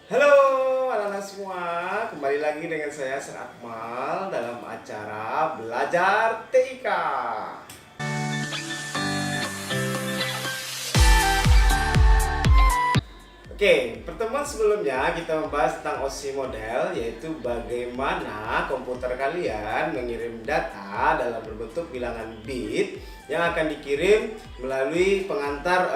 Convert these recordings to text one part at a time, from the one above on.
Halo anak-anak semua, kembali lagi dengan saya Sir Akmal dalam acara Belajar TIK. Oke, pertemuan sebelumnya kita membahas tentang OSI model, yaitu bagaimana komputer kalian mengirim data dalam berbentuk bilangan bit yang akan dikirim melalui pengantar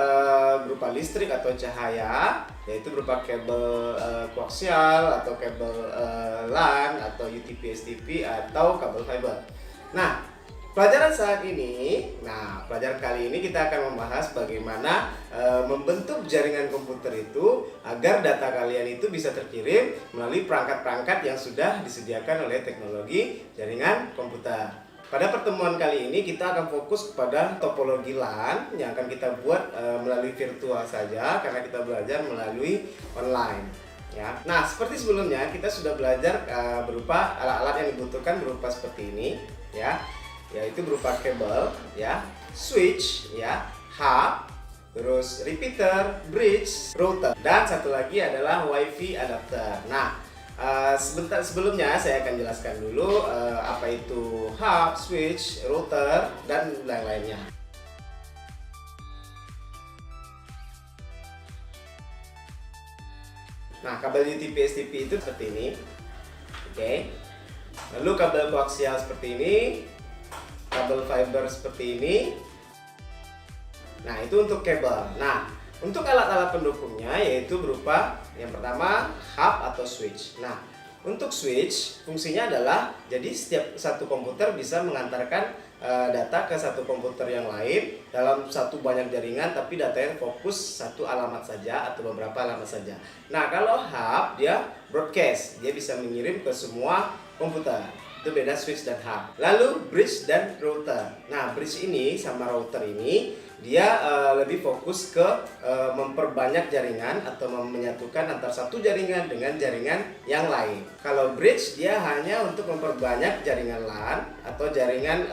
berupa listrik atau cahaya, yaitu berupa kabel koaksial atau kabel LAN atau UTP STP atau kabel fiber. Nah, pelajaran kali ini kita akan membahas bagaimana membentuk jaringan komputer itu agar data kalian itu bisa terkirim melalui perangkat-perangkat yang sudah disediakan oleh teknologi jaringan komputer. Pada pertemuan kali ini kita akan fokus kepada topologi LAN yang akan kita buat melalui virtual saja karena kita belajar melalui online. Ya. Nah, seperti sebelumnya kita sudah belajar berupa alat-alat yang dibutuhkan berupa seperti ini, ya, yaitu berupa kabel, ya, switch, ya, hub, terus repeater, bridge, router, dan satu lagi adalah WiFi adapter. Nah, sebelumnya saya akan jelaskan dulu apa itu hub, switch, router, dan lain-lainnya. Nah, kabel UTP STP itu seperti ini, oke. Lalu kabel koaksial seperti ini, kabel fiber seperti ini. Nah, itu untuk kabel. Nah, untuk alat-alat pendukungnya yaitu berupa yang pertama hub atau switch. Nah, untuk switch fungsinya adalah jadi setiap satu komputer bisa mengantarkan data ke satu komputer yang lain dalam satu banyak jaringan, tapi datanya fokus satu alamat saja atau beberapa alamat saja. Nah, kalau hub dia broadcast, dia bisa mengirim ke semua komputer. Itu beda switch dan hub. Lalu bridge dan router. Nah, bridge ini sama router ini dia lebih fokus ke memperbanyak jaringan atau menyatukan antara satu jaringan dengan jaringan yang lain. Kalau bridge dia hanya untuk memperbanyak jaringan LAN atau jaringan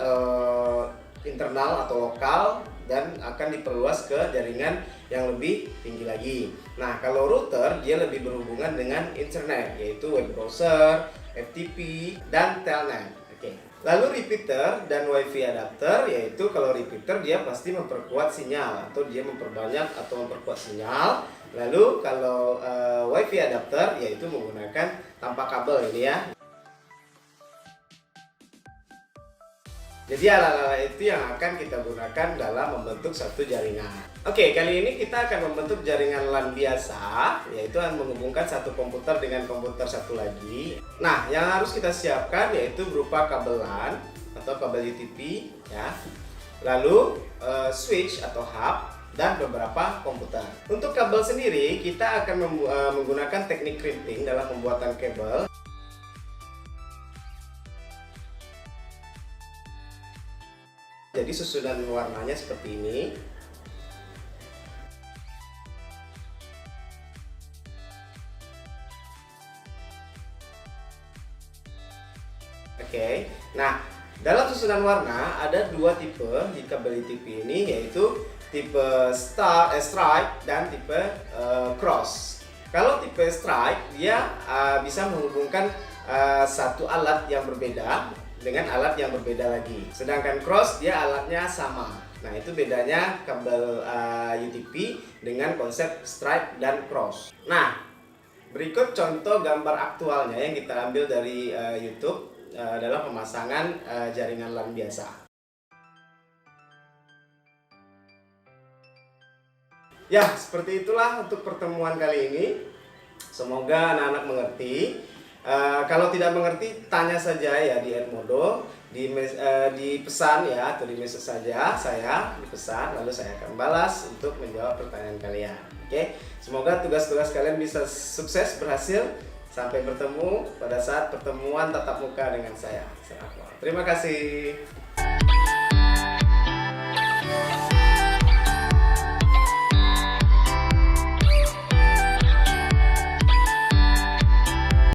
internal atau lokal dan akan diperluas ke jaringan yang lebih tinggi lagi. Nah, kalau router dia lebih berhubungan dengan internet, yaitu web browser, FTP, dan telnet. Oke. Lalu repeater dan WiFi adapter, yaitu kalau repeater dia pasti memperkuat sinyal atau dia memperbanyak atau memperkuat sinyal. Lalu kalau WiFi adapter yaitu menggunakan tanpa kabel ini, ya. Jadi alat-alat itu yang akan kita gunakan dalam membentuk satu jaringan. Oke, kali ini kita akan membentuk jaringan LAN biasa, yaitu menghubungkan satu komputer dengan komputer satu lagi. Nah, yang harus kita siapkan yaitu berupa kabel LAN atau kabel UTP, ya. Lalu switch atau hub dan beberapa komputer. Untuk kabel sendiri kita akan menggunakan teknik crimping dalam pembuatan kabel. Jadi susunan warnanya seperti ini. Oke. Nah, dalam susunan warna ada dua tipe di kabel UTP ini, yaitu tipe strike dan tipe cross. Kalau tipe strike dia bisa menghubungkan satu alat yang berbeda dengan alat yang berbeda lagi. Sedangkan cross dia alatnya sama. Nah, itu bedanya kabel UTP dengan konsep strike dan cross. Nah, berikut contoh gambar aktualnya yang kita ambil dari YouTube dalam pemasangan jaringan LAN biasa. Ya, seperti itulah untuk pertemuan kali ini. Semoga anak-anak mengerti. Kalau tidak mengerti, tanya saja ya di Edmodo, di pesan ya, atau di message saja saya di pesan, lalu saya akan balas untuk menjawab pertanyaan kalian. Oke, semoga tugas-tugas kalian bisa sukses, berhasil. Sampai bertemu pada saat pertemuan tatap muka dengan saya. Terima kasih.